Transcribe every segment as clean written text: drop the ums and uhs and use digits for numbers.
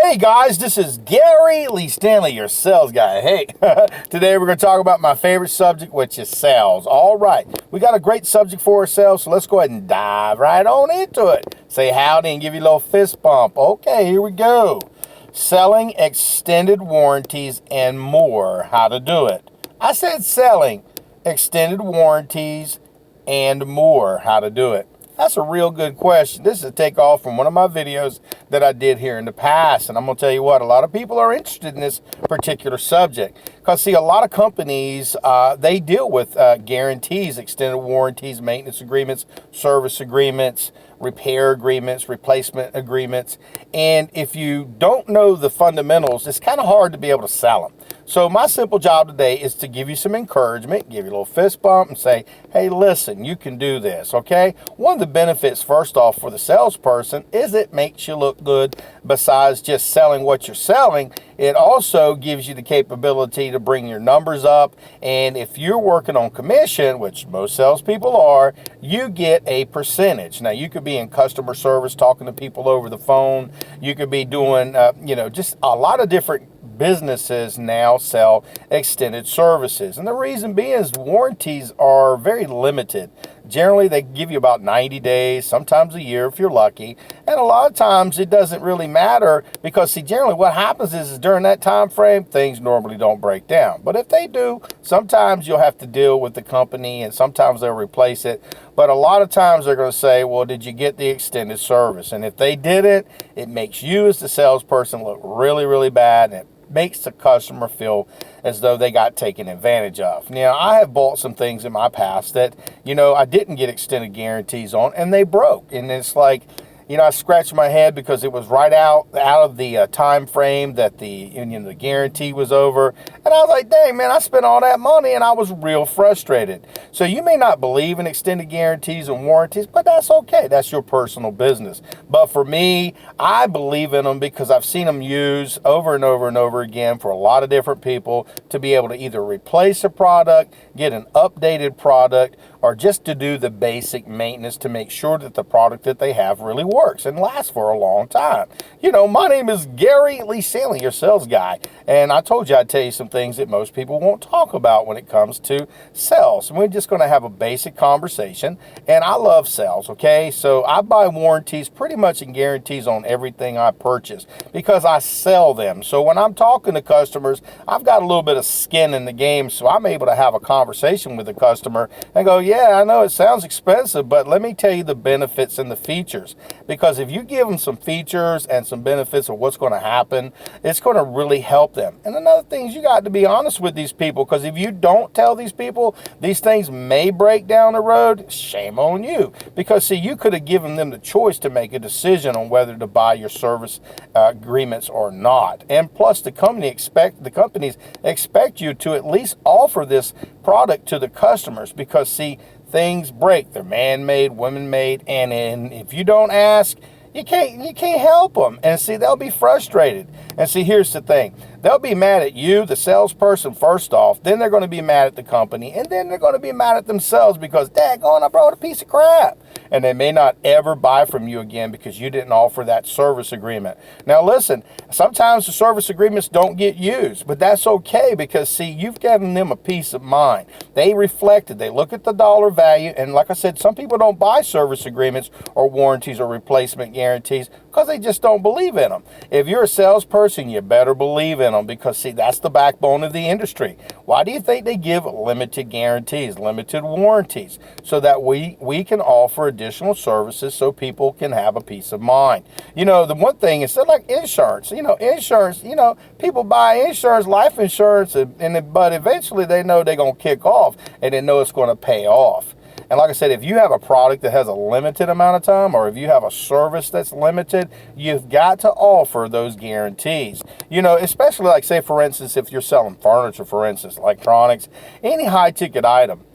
Hey guys, this is Gary Lee Stanley, your sales guy. Hey, today we're going to talk about my favorite subject, which is sales. All right, we got a great subject for ourselves, so let's go ahead and dive right on into it. Say howdy and give you a little fist bump. Okay, here we go. Selling extended warranties and more. How to do it. I said selling extended warranties and more. How to do it. That's a real good question. This is a takeoff from one of my videos that I did here in the past. And I'm going to tell you what, a lot of people are interested in this particular subject. Because, see, a lot of companies, they deal with guarantees, extended warranties, maintenance agreements, service agreements, repair agreements, replacement agreements. And if you don't know the fundamentals, it's kind of hard to be able to sell them. So my simple job today is to give you some encouragement, give you a little fist bump and say, hey, listen, you can do this, okay? One of the benefits, first off, for the salesperson is it makes you look good. Besides just selling what you're selling, it also gives you the capability to bring your numbers up. And if you're working on commission, which most salespeople are, you get a percentage. Now, you could be in customer service talking to people over the phone. You could be doing, just a lot of different businesses now sell extended services. And the reason being is warranties are very limited. Generally, they give you about 90 days, sometimes a year if you're lucky. And a lot of times it doesn't really matter because, see, generally what happens is during that time frame, things normally don't break down. But if they do, sometimes you'll have to deal with the company and sometimes they'll replace it. But a lot of times they're going to say, well, did you get the extended service? And if they didn't, it makes you as the salesperson look really, really bad. And it makes the customer feel as though they got taken advantage of. Now, I have bought some things in my past that, I didn't get extended guarantees on, and they broke. And it's like, I scratched my head because it was right out of the time frame that the guarantee was over. And I was like, dang, man, I spent all that money and I was real frustrated. So you may not believe in extended guarantees and warranties, but that's okay. That's your personal business. But for me, I believe in them because I've seen them used over and over and over again for a lot of different people to be able to either replace a product, get an updated product, or just to do the basic maintenance to make sure that the product that they have really works and lasts for a long time. My name is Gary Lee Stanley, your sales guy, and I told you I'd tell you some things that most people won't talk about when it comes to sales. And we're just going to have a basic conversation, and I love sales, okay? So I buy warranties pretty much and guarantees on everything I purchase because I sell them. So when I'm talking to customers, I've got a little bit of skin in the game, so I'm able to have a conversation with the customer and go, yeah, I know it sounds expensive, but let me tell you the benefits and the features. Because if you give them some features and some benefits of what's going to happen, it's going to really help them. And another thing is you got to be honest with these people, because if you don't tell these people these things may break down the road, shame on you. Because, see, you could have given them the choice to make a decision on whether to buy your service agreements or not. And plus, the companies expect you to at least offer this product to the customers because, see, things break. They're man-made, women-made, and if you don't ask, you can't help them. And see, they'll be frustrated. And see, here's the thing. They'll be mad at you, the salesperson, first off. Then they're going to be mad at the company. And then they're going to be mad at themselves because, daggone, I brought a piece of crap. And they may not ever buy from you again because you didn't offer that service agreement. Now, listen, sometimes the service agreements don't get used, but that's okay because, see, you've given them a peace of mind. They reflected. They look at the dollar value. And like I said, some people don't buy service agreements or warranties or replacement guarantees because they just don't believe in them. If you're a salesperson, you better believe in them because, see, that's the backbone of the industry. Why do you think they give limited guarantees, limited warranties, so that we can offer additional services so people can have a peace of mind? The one thing is like insurance. Insurance, people buy insurance, life insurance, but eventually they know they're going to kick off and they know it's going to pay off. And like I said, if you have a product that has a limited amount of time, or if you have a service that's limited, you've got to offer those guarantees. Especially like, say, for instance, if you're selling furniture, for instance, electronics, any high-ticket item.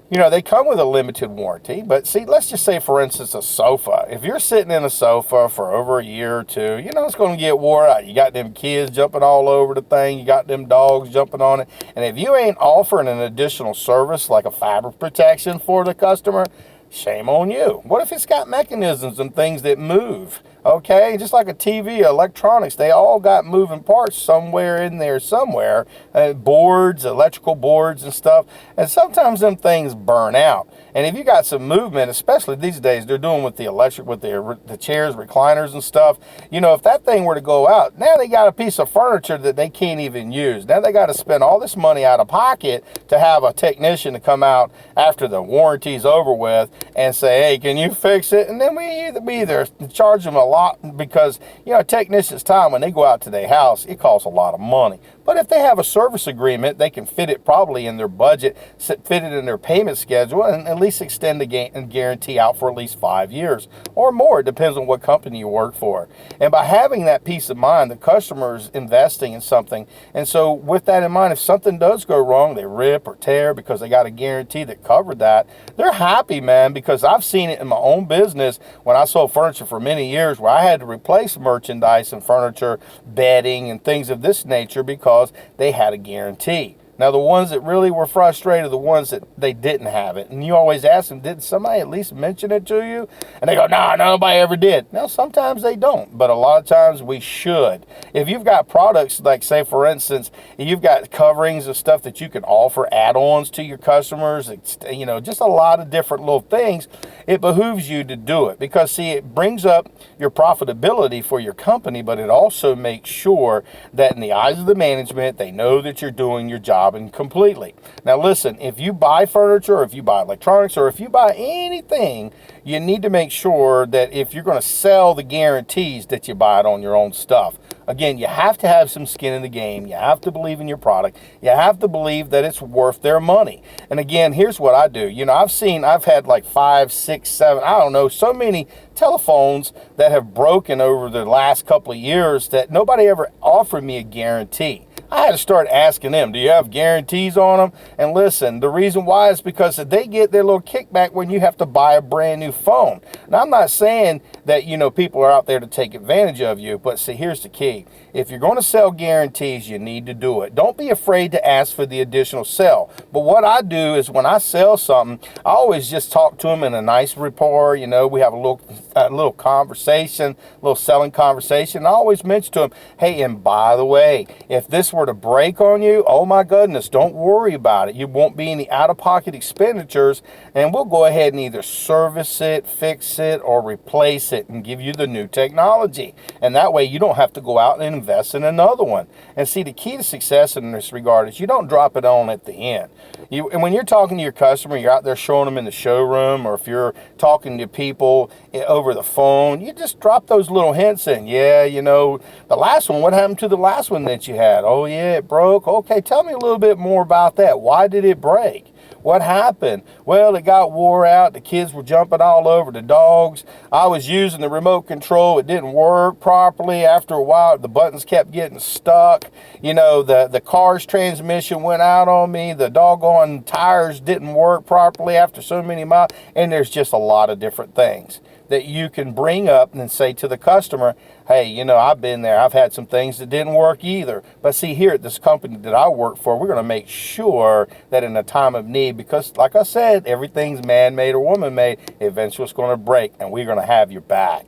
They come with a limited warranty, but see, let's just say, for instance, a sofa. If you're sitting in a sofa for over a year or two, it's going to get wore out. You got them kids jumping all over the thing. You got them dogs jumping on it. And if you ain't offering an additional service like a fabric protection for the customer, shame on you. What if it's got mechanisms and things that move? Okay, just like a TV, electronics, they all got moving parts somewhere in there somewhere. Boards, electrical boards and stuff. And sometimes them things burn out. And if you got some movement, especially these days, they're doing with the electric, with the chairs, recliners and stuff. You know, if that thing were to go out, now they got a piece of furniture that they can't even use. Now they got to spend all this money out of pocket to have a technician to come out after the warranty's over with and say, hey, can you fix it? And then we either charge them a lot because, you know, technicians' time when they go out to their house, it costs a lot of money. But if they have a service agreement, they can fit it probably in their budget, fit it in their payment schedule, and at least extend the guarantee out for at least 5 years or more. It depends on what company you work for. And by having that peace of mind, the customer is investing in something. And so with that in mind, if something does go wrong, they rip or tear because they got a guarantee that covered that, they're happy, man, because I've seen it in my own business when I sold furniture for many years where I had to replace merchandise and furniture, bedding, and things of this nature because they had a guarantee. Now, the ones that really were frustrated are the ones that they didn't have it. And you always ask them, did somebody at least mention it to you? And they go, no, nobody ever did. Now, sometimes they don't, but a lot of times we should. If you've got products, like say, for instance, you've got coverings and stuff that you can offer add-ons to your customers, you know, just a lot of different little things, it behooves you to do it. Because, see, it brings up your profitability for your company, but it also makes sure that in the eyes of the management, they know that you're doing your job and completely. Now listen, if you buy furniture or if you buy electronics or if you buy anything, you need to make sure that if you're going to sell the guarantees that you buy it on your own stuff. Again, you have to have some skin in the game. You have to believe in your product. You have to believe that it's worth their money. And again, here's what I do. You know, I've had like 5, 6, 7, I don't know, so many telephones that have broken over the last couple of years that nobody ever offered me a guarantee. I had to start asking them, do you have guarantees on them? And listen, the reason why is because they get their little kickback when you have to buy a brand new phone. Now, I'm not saying that, you know, people are out there to take advantage of you, but see, here's the key. If you're going to sell guarantees, you need to do it. Don't be afraid to ask for the additional sell. But what I do is when I sell something, I always just talk to them in a nice rapport. You know, we have a little conversation, a little selling conversation. I always mention to them, hey, and by the way, if this were to break on you, oh my goodness, don't worry about it. You won't be any out-of-pocket expenditures, and we'll go ahead and either service it, fix it, or replace it and give you the new technology. And that way you don't have to go out and invest in another one. And see, the key to success in this regard is you don't drop it on at the end. And when you're talking to your customer, you're out there showing them in the showroom, or if you're talking to people over the phone, you just drop those little hints in. Yeah, you know, the last one, what happened to the last one that you had? Oh yeah, it broke. Okay, tell me a little bit more about that. Why did it break? What happened? Well, it got wore out. The kids were jumping all over the dogs. I was using the remote control. It didn't work properly. After a while, the buttons kept getting stuck. You know, the car's transmission went out on me. The doggone tires didn't work properly after so many miles. And there's just a lot of different things that you can bring up and say to the customer, hey, you know, I've been there. I've had some things that didn't work either. But see, here at this company that I work for, we're going to make sure that in a time of need, because like I said, everything's man-made or woman-made, eventually it's going to break, and we're going to have your back.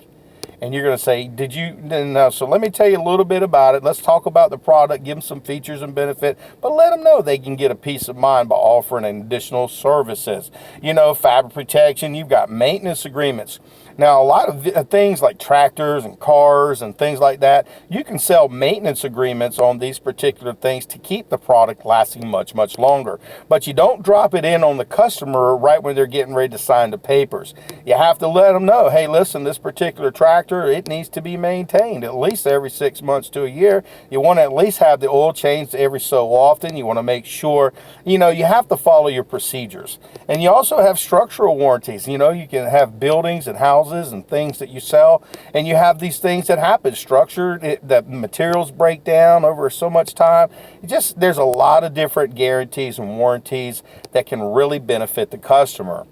And you're going to say, did you? No. So let me tell you a little bit about it. Let's talk about the product, give them some features and benefit, but let them know they can get a peace of mind by offering additional services. You know, fabric protection, you've got maintenance agreements. Now, a lot of things like tractors and cars and things like that, you can sell maintenance agreements on these particular things to keep the product lasting much, much longer. But you don't drop it in on the customer right when they're getting ready to sign the papers. You have to let them know, hey, listen, this particular tractor, it needs to be maintained at least every 6 months to a year. You want to at least have the oil changed every so often. You want to make sure, you know, you have to follow your procedures. And you also have structural warranties. You know, you can have buildings and houses and things that you sell, and you have these things that happen, that materials break down over so much time. There's a lot of different guarantees and warranties that can really benefit the customer.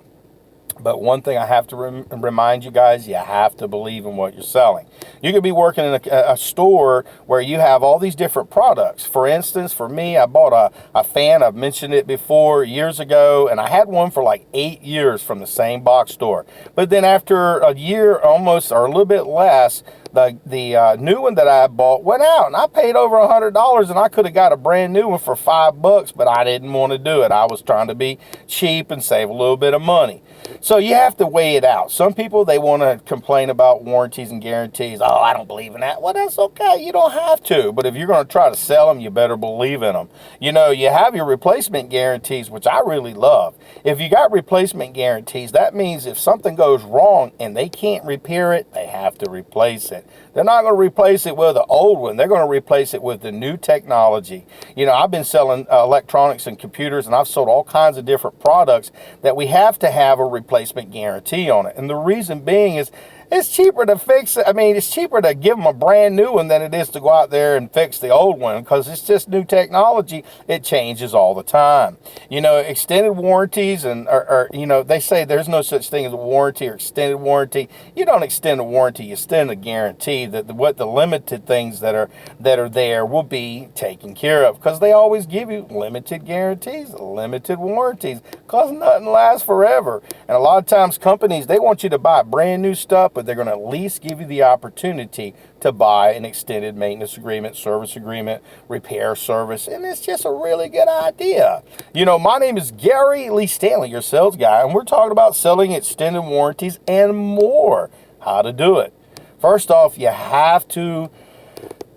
But one thing I have to remind you guys, you have to believe in what you're selling. You could be working in a store where you have all these different products. For instance, for me, I bought a fan. I've mentioned it before years ago, and I had one for like 8 years from the same box store. But then after a year almost, or a little bit less, the new one that I bought went out, and I paid over $100, and I could have got a brand new one for $5, but I didn't want to do it. I was trying to be cheap and save a little bit of money. So you have to weigh it out. Some people, they want to complain about warranties and guarantees. Oh, I don't believe in that. Well, that's okay. You don't have to. But if you're going to try to sell them, you better believe in them. You know, you have your replacement guarantees, which I really love. If you got replacement guarantees, that means if something goes wrong and they can't repair it, they have to replace it. They're not going to replace it with the old one. They're going to replace it with the new technology. You know, I've been selling electronics and computers, and I've sold all kinds of different products that we have to have a replacement guarantee on it. And the reason being is it's cheaper to fix it. I mean, it's cheaper to give them a brand new one than it is to go out there and fix the old one, because it's just new technology. It changes all the time. You know, extended warranties or you know, they say there's no such thing as a warranty or extended warranty. You don't extend a warranty, you extend a guarantee that what the limited things that are there will be taken care of, because they always give you limited guarantees, limited warranties, because nothing lasts forever. And a lot of times companies, they want you to buy brand new stuff, but they're going to at least give you the opportunity to buy an extended maintenance agreement, service agreement, repair service, and it's just a really good idea. You know, my name is Gary Lee Stanley, your sales guy, and we're talking about selling extended warranties and more. How to do it. First off, you have to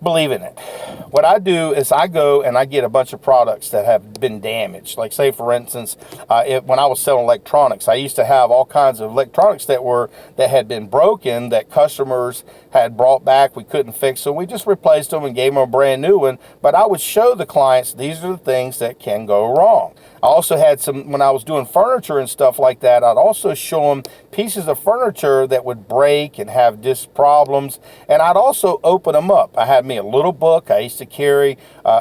believe in it. What I do is I go and I get a bunch of products that have been damaged. Like, say for instance, when I was selling electronics, I used to have all kinds of electronics that had been broken, that customers had brought back. We couldn't fix them. We just replaced them and gave them a brand new one. But I would show the clients, these are the things that can go wrong. I also had some, when I was doing furniture and stuff like that, I'd also show them pieces of furniture that would break and have disc problems, and I'd also open them up. I had me a little book I used to carry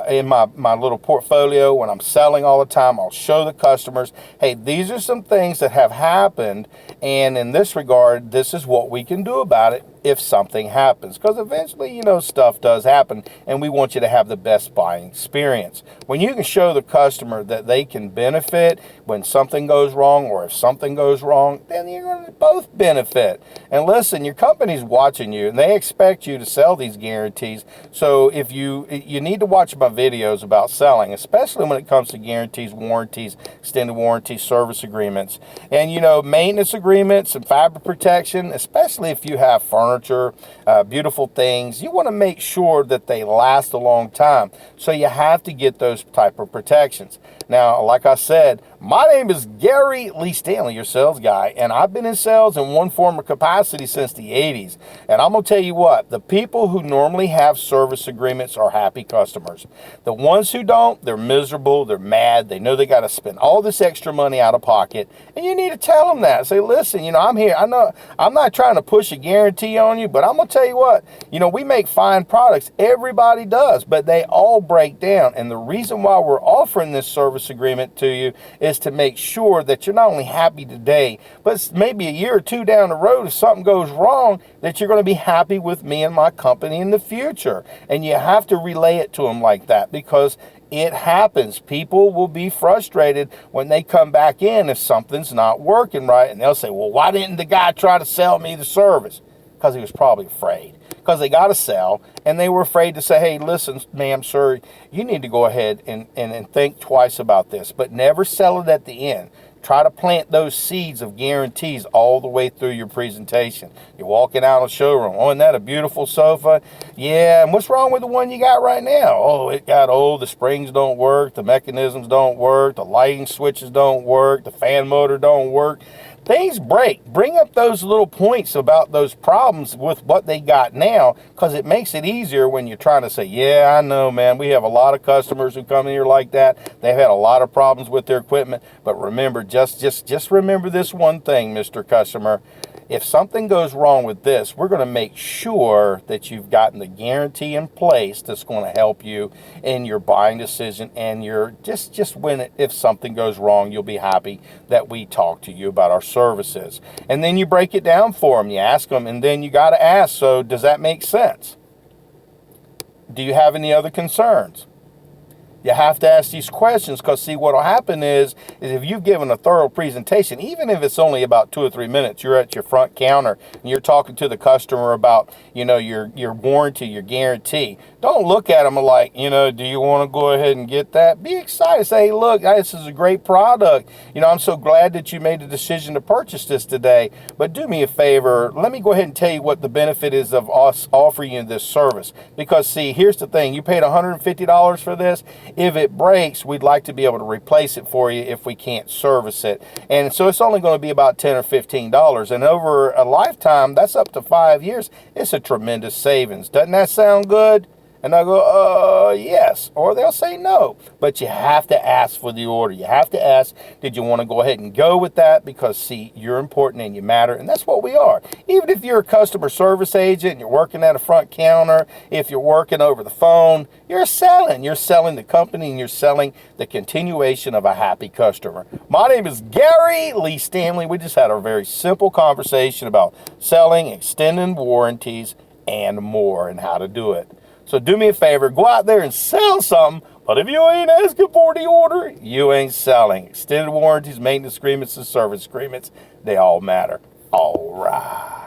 in my little portfolio when I'm selling all the time. I'll show the customers, hey, these are some things that have happened, and in this regard, this is what we can do about it if something happens, because eventually, you know, stuff does happen, and we want you to have the best buying experience. When you can show the customer that they can benefit when something goes wrong, or if something goes wrong, then you're going to both benefit. And listen, your company's watching you, and they expect you to sell these guarantees. So if you need to watch my videos about selling, especially when it comes to guarantees, warranties, extended warranties, service agreements, and, you know, maintenance agreements and fabric protection, especially if you have furniture, beautiful things. You want to make sure that they last a long time. So you have to get those type of protections. Now, like I said, my name is Gary Lee Stanley, your sales guy, and I've been in sales in one form or capacity since the 80s. And I'm going to tell you what, the people who normally have service agreements are happy customers. The ones who don't, they're miserable, they're mad, they know they got to spend all this extra money out of pocket, and you need to tell them that. Say, listen, you know, I'm here. I know I'm not trying to push a guarantee on you, but I'm going to tell you what, you know, we make fine products. Everybody does, but they all break down. And the reason why we're offering this service agreement to you is to make sure that you're not only happy today, but maybe a year or two down the road, if something goes wrong, that you're going to be happy with me and my company in the future. And you have to relay it to them like that, because it happens. People will be frustrated when they come back in if something's not working right, and they'll say, well, why didn't the guy try to sell me the service? Because he was probably afraid, because they got to sell, and they were afraid to say, hey, listen, ma'am, sir, you need to go ahead and think twice about this, but never sell it at the end. Try to plant those seeds of guarantees all the way through your presentation. You're walking out of the showroom. Oh, isn't that a beautiful sofa? Yeah, and what's wrong with the one you got right now? Oh, it got old. The springs don't work. The mechanisms don't work. The lighting switches don't work. The fan motor don't work. Things break. Bring up those little points about those problems with what they got now, because it makes it easier when you're trying to say, yeah, I know, man, we have a lot of customers who come in here like that. They've had a lot of problems with their equipment. But remember, just remember this one thing, Mr. Customer. if something goes wrong with this, we're going to make sure that you've gotten the guarantee in place that's going to help you in your buying decision, and you're just when if something goes wrong, you'll be happy that we talk to you about our services. And then you break it down for them, you ask them, and then you got to ask, so does that make sense? Do you have any other concerns? You have to ask these questions, because see, what will happen is if you've given a thorough presentation, even if it's only about 2 or 3 minutes, you're at your front counter and you're talking to the customer about, your warranty, your guarantee. Don't look at them like, do you want to go ahead and get that? Be excited. Say, hey, look, this is a great product. I'm so glad that you made the decision to purchase this today. But do me a favor. Let me go ahead and tell you what the benefit is of us offering you this service. Because see, here's the thing. You paid $150 for this. If it breaks, we'd like to be able to replace it for you if we can't service it. And so it's only going to be about $10 or $15. And over a lifetime, that's up to 5 years. It's a tremendous savings. Doesn't that sound good? And they'll go, yes. Or they'll say no. But you have to ask for the order. You have to ask, did you want to go ahead and go with that? Because, see, you're important and you matter. And that's what we are. Even if you're a customer service agent and you're working at a front counter, if you're working over the phone, you're selling. You're selling the company and you're selling the continuation of a happy customer. My name is Gary Lee Stanley. We just had a very simple conversation about selling, extending warranties, and more, and how to do it. So do me a favor, go out there and sell something, but if you ain't asking for the order, you ain't selling. Extended warranties, maintenance agreements, and service agreements, they all matter. All right.